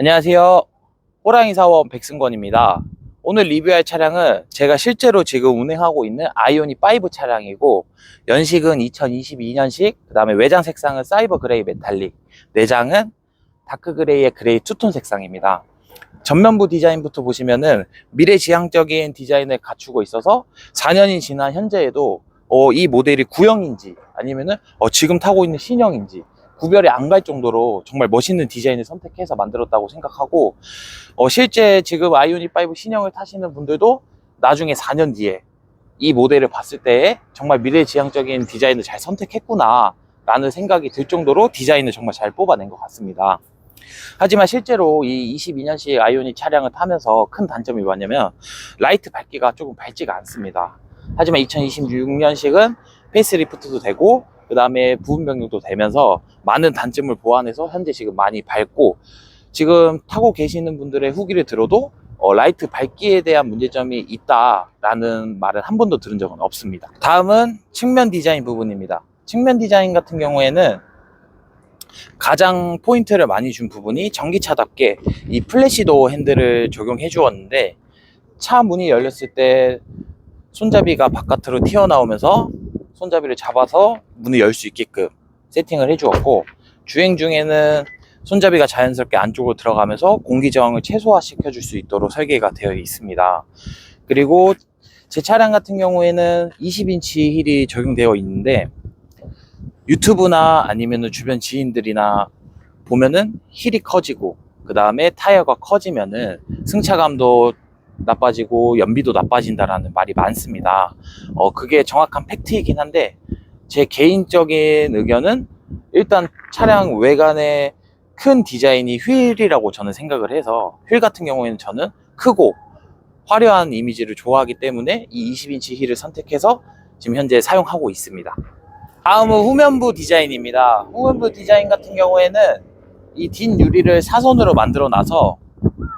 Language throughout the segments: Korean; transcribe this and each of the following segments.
안녕하세요. 호랑이 사원 백승권입니다. 오늘 리뷰할 차량은 제가 실제로 지금 운행하고 있는 아이오닉 5 차량이고, 연식은 2022년식, 그 다음에 외장 색상은 사이버 그레이 메탈릭, 내장은 다크 그레이의 그레이 투톤 색상입니다. 전면부 디자인부터 보시면은 미래지향적인 디자인을 갖추고 있어서 4년이 지난 현재에도 이 모델이 구형인지 아니면은 지금 타고 있는 신형인지 구별이 안 갈 정도로 정말 멋있는 디자인을 선택해서 만들었다고 생각하고, 실제 지금 아이오닉 5 신형을 타시는 분들도 나중에 4년 뒤에 이 모델을 봤을 때 정말 미래지향적인 디자인을 잘 선택했구나 라는 생각이 들 정도로 디자인을 정말 잘 뽑아낸 것 같습니다. 하지만 실제로 이 22년식 아이오닉 차량을 타면서 큰 단점이 뭐냐면 라이트 밝기가 조금 밝지가 않습니다. 하지만 2026년식은 페이스리프트도 되고 그 다음에 부분 변경도 되면서 많은 단점을 보완해서 현재 지금 많이 밝고, 지금 타고 계시는 분들의 후기를 들어도 라이트 밝기에 대한 문제점이 있다라는 말은 한 번도 들은 적은 없습니다. 다음은 측면 디자인 부분입니다. 측면 디자인 같은 경우에는 가장 포인트를 많이 준 부분이 전기차답게 이 플래시도어 핸들을 적용해 주었는데, 차 문이 열렸을 때 손잡이가 바깥으로 튀어나오면서 손잡이를 잡아서 문을 열 수 있게끔 세팅을 해 주었고, 주행 중에는 손잡이가 자연스럽게 안쪽으로 들어가면서 공기 저항을 최소화시켜 줄 수 있도록 설계가 되어 있습니다. 그리고 제 차량 같은 경우에는 20인치 휠이 적용되어 있는데, 유튜브나 아니면 주변 지인들이나 보면은 힐이 커지고 그 다음에 타이어가 커지면은 승차감도 나빠지고 연비도 나빠진다라는 말이 많습니다. 그게 정확한 팩트이긴 한데, 제 개인적인 의견은 일단 차량 외관의 큰 디자인이 휠이라고 저는 생각을 해서, 휠 같은 경우에는 저는 크고 화려한 이미지를 좋아하기 때문에 이 20인치 휠을 선택해서 지금 현재 사용하고 있습니다. 다음은 후면부 디자인입니다. 후면부 디자인 같은 경우에는 이 뒷유리를 사선으로 만들어 놔서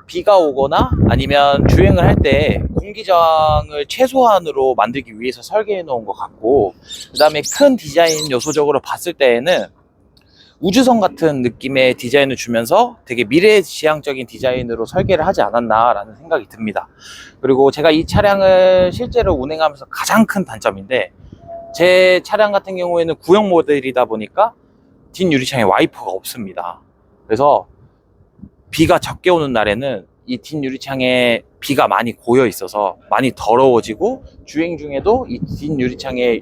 비가 오거나 아니면 주행을 할 때 공기저항을 최소한으로 만들기 위해서 설계해 놓은 것 같고, 그 다음에 큰 디자인 요소적으로 봤을 때에는 우주선 같은 느낌의 디자인을 주면서 되게 미래지향적인 디자인으로 설계를 하지 않았나 라는 생각이 듭니다. 그리고 제가 이 차량을 실제로 운행하면서 가장 큰 단점인데, 제 차량 같은 경우에는 구형 모델이다 보니까 뒷유리창에 와이퍼가 없습니다. 그래서 비가 적게 오는 날에는 이 뒷유리창에 비가 많이 고여 있어서 많이 더러워지고, 주행 중에도 이 뒷유리창에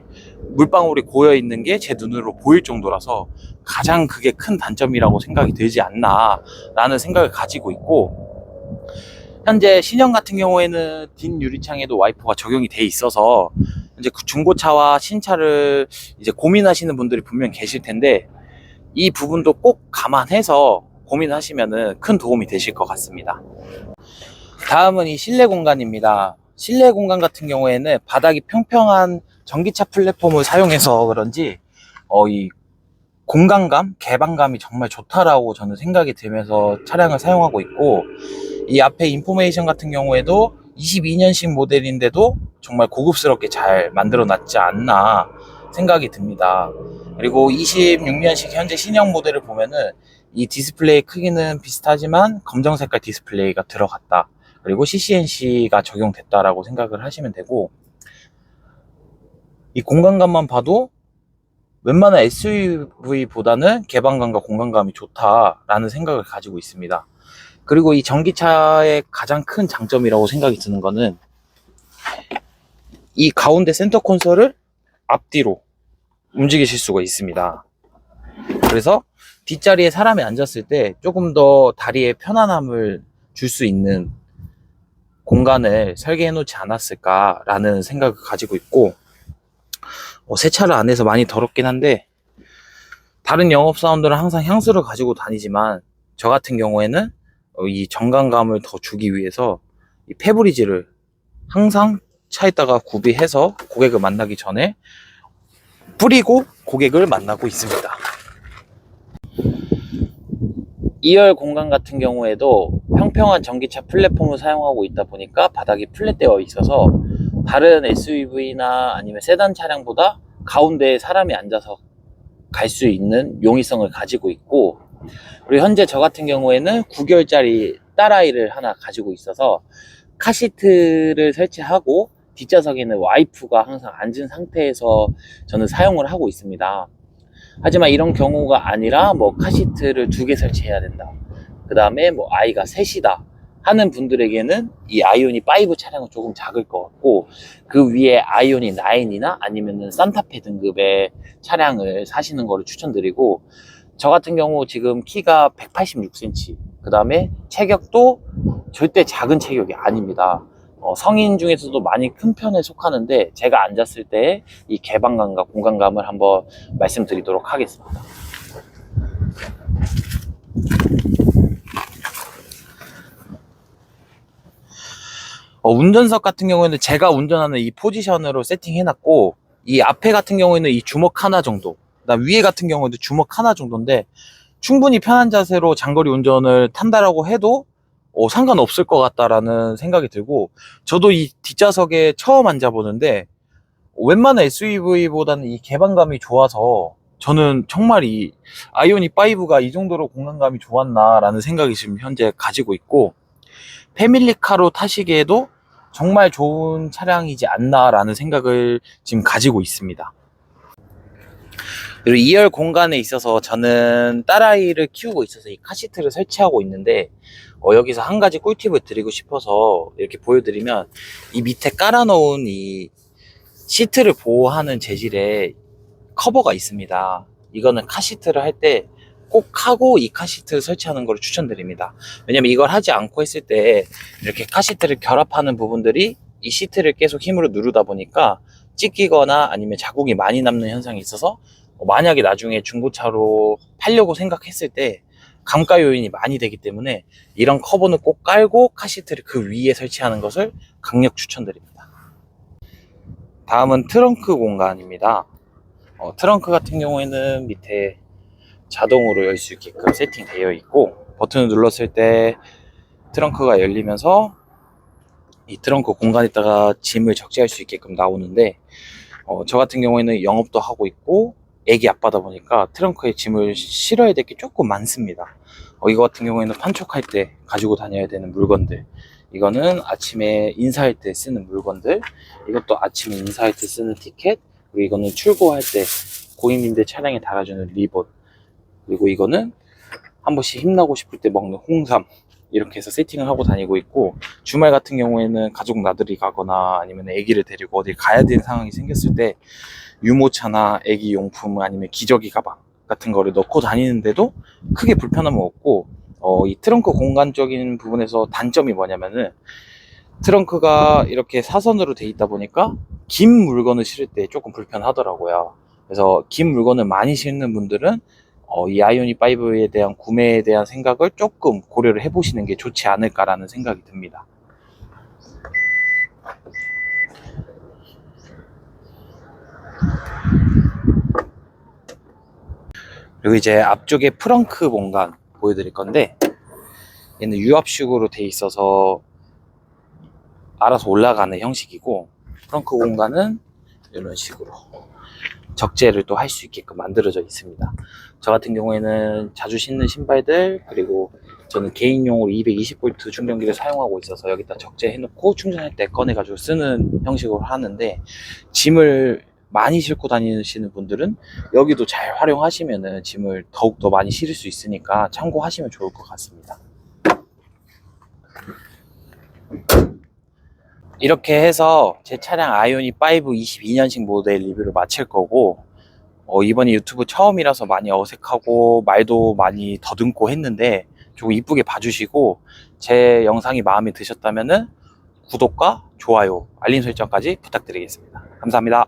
물방울이 고여 있는 게 제 눈으로 보일 정도라서 가장 그게 큰 단점이라고 생각이 들지 않나 라는 생각을 가지고 있고, 현재 신형 같은 경우에는 뒷유리창에도 와이퍼가 적용이 돼 있어서 이제 중고차와 신차를 이제 고민하시는 분들이 분명 계실 텐데, 이 부분도 꼭 감안해서 고민하시면은 큰 도움이 되실 것 같습니다. 다음은 이 실내 공간입니다. 실내 공간 같은 경우에는 바닥이 평평한 전기차 플랫폼을 사용해서 그런지 이 공간감, 개방감이 정말 좋다라고 저는 생각이 들면서 차량을 사용하고 있고, 이 앞에 인포메이션 같은 경우에도 22년식 모델인데도 정말 고급스럽게 잘 만들어 놨지 않나 생각이 듭니다. 그리고 26년식 현재 신형 모델을 보면은 이 디스플레이 크기는 비슷하지만 검정 색깔 디스플레이가 들어갔다, 그리고 CCNC가 적용됐다라고 생각을 하시면 되고, 이 공간감만 봐도 웬만한 SUV보다는 개방감과 공간감이 좋다라는 생각을 가지고 있습니다. 그리고 이 전기차의 가장 큰 장점이라고 생각이 드는 거는 이 가운데 센터 콘솔을 앞뒤로 움직이실 수가 있습니다. 그래서 뒷자리에 사람이 앉았을 때 조금 더 다리에 편안함을 줄 수 있는 공간을 설계해 놓지 않았을까라는 생각을 가지고 있고, 세차를 안 해서 많이 더럽긴 한데, 다른 영업사원들은 항상 향수를 가지고 다니지만 저 같은 경우에는 이 정감감을 더 주기 위해서 이 페브리즈를 항상 차에다가 구비해서 고객을 만나기 전에 뿌리고 고객을 만나고 있습니다. 2열 공간 같은 경우에도 평평한 전기차 플랫폼을 사용하고 있다 보니까 바닥이 플랫되어 있어서 다른 SUV나 아니면 세단 차량보다 가운데에 사람이 앉아서 갈 수 있는 용이성을 가지고 있고, 그리고 현재 저 같은 경우에는 9개월짜리 딸아이를 하나 가지고 있어서 카시트를 설치하고 뒷좌석에는 와이프가 항상 앉은 상태에서 저는 사용을 하고 있습니다. 하지만 이런 경우가 아니라 뭐 카시트를 2개 설치해야 된다, 그 다음에 뭐 아이가 셋이다 하는 분들에게는 이 아이오닉 5 차량은 조금 작을 것 같고, 그 위에 아이오닉 9이나 아니면은 산타페 등급의 차량을 사시는 거를 추천드리고, 저 같은 경우 지금 키가 186cm, 그 다음에 체격도 절대 작은 체격이 아닙니다. 성인 중에서도 많이 큰 편에 속하는데, 제가 앉았을 때 이 개방감과 공간감을 한번 말씀드리도록 하겠습니다. 운전석 같은 경우에는 제가 운전하는 이 포지션으로 세팅해놨고, 이 앞에 같은 경우에는 이 주먹 하나 정도, 그다음 위에 같은 경우에도 주먹 하나 정도인데, 충분히 편한 자세로 장거리 운전을 탄다라고 해도 상관없을 것 같다라는 생각이 들고, 저도 이 뒷좌석에 처음 앉아보는데 웬만한 SUV보다는 이 개방감이 좋아서 저는 정말 이 아이오닉 5가 이 정도로 공간감이 좋았나라는 생각이 지금 현재 가지고 있고, 패밀리카로 타시기에도 정말 좋은 차량이지 않나라는 생각을 지금 가지고 있습니다. 그리고 2열 공간에 있어서 저는 딸아이를 키우고 있어서 이 카시트를 설치하고 있는데, 여기서 한 가지 꿀팁을 드리고 싶어서 이렇게 보여드리면, 이 밑에 깔아놓은 이 시트를 보호하는 재질의 커버가 있습니다. 이거는 카시트를 할 때 꼭 하고 이 카시트를 설치하는 걸 추천드립니다. 왜냐면 이걸 하지 않고 했을 때 이렇게 카시트를 결합하는 부분들이 이 시트를 계속 힘으로 누르다 보니까 찢기거나 아니면 자국이 많이 남는 현상이 있어서, 만약에 나중에 중고차로 팔려고 생각했을 때 감가 요인이 많이 되기 때문에 이런 커버는 꼭 깔고 카시트를 그 위에 설치하는 것을 강력 추천드립니다. 다음은 트렁크 공간입니다. 트렁크 같은 경우에는 밑에 자동으로 열 수 있게끔 세팅되어 있고, 버튼을 눌렀을 때 트렁크가 열리면서 이 트렁크 공간에다가 짐을 적재할 수 있게끔 나오는데, 저 같은 경우에는 영업도 하고 있고 애기 아빠다 보니까 트렁크에 짐을 실어야 될 게 조금 많습니다. 이거 같은 경우에는 판촉할 때 가지고 다녀야 되는 물건들, 이거는 아침에 인사할 때 쓰는 물건들, 이것도 아침에 인사할 때 쓰는 티켓, 그리고 이거는 출고할 때 고객님들 차량에 달아주는 리본, 그리고 이거는 한 번씩 힘나고 싶을 때 먹는 홍삼, 이렇게 해서 세팅을 하고 다니고 있고, 주말 같은 경우에는 가족 나들이 가거나 아니면 아기를 데리고 어디 가야 되는 상황이 생겼을 때 유모차나 아기 용품 아니면 기저귀 가방 같은 거를 넣고 다니는데도 크게 불편함은 없고, 이 트렁크 공간적인 부분에서 단점이 뭐냐면은, 트렁크가 이렇게 사선으로 돼 있다 보니까 긴 물건을 실을 때 조금 불편하더라고요. 그래서 긴 물건을 많이 실는 분들은 이 아이오닉 5에 대한 구매에 대한 생각을 조금 고려를 해보시는 게 좋지 않을까라는 생각이 듭니다. 그리고 이제 앞쪽에 프렁크 공간 보여드릴 건데, 얘는 유압식으로 돼 있어서 알아서 올라가는 형식이고, 프렁크 공간은 이런 식으로 적재를 또 할 수 있게끔 만들어져 있습니다. 저 같은 경우에는 자주 신는 신발들, 그리고 저는 개인용으로 220V 충전기를 사용하고 있어서 여기다 적재해 놓고 충전할 때 꺼내 가지고 쓰는 형식으로 하는데, 짐을 많이 싣고 다니시는 분들은 여기도 잘 활용하시면은 짐을 더욱더 많이 실을 수 있으니까 참고하시면 좋을 것 같습니다. 이렇게 해서 제 차량 아이오닉 5 22년식 모델 리뷰를 마칠 거고, 이번에 유튜브 처음이라서 많이 어색하고 말도 많이 더듬고 했는데 조금 이쁘게 봐주시고, 제 영상이 마음에 드셨다면은 구독과 좋아요, 알림 설정까지 부탁드리겠습니다. 감사합니다.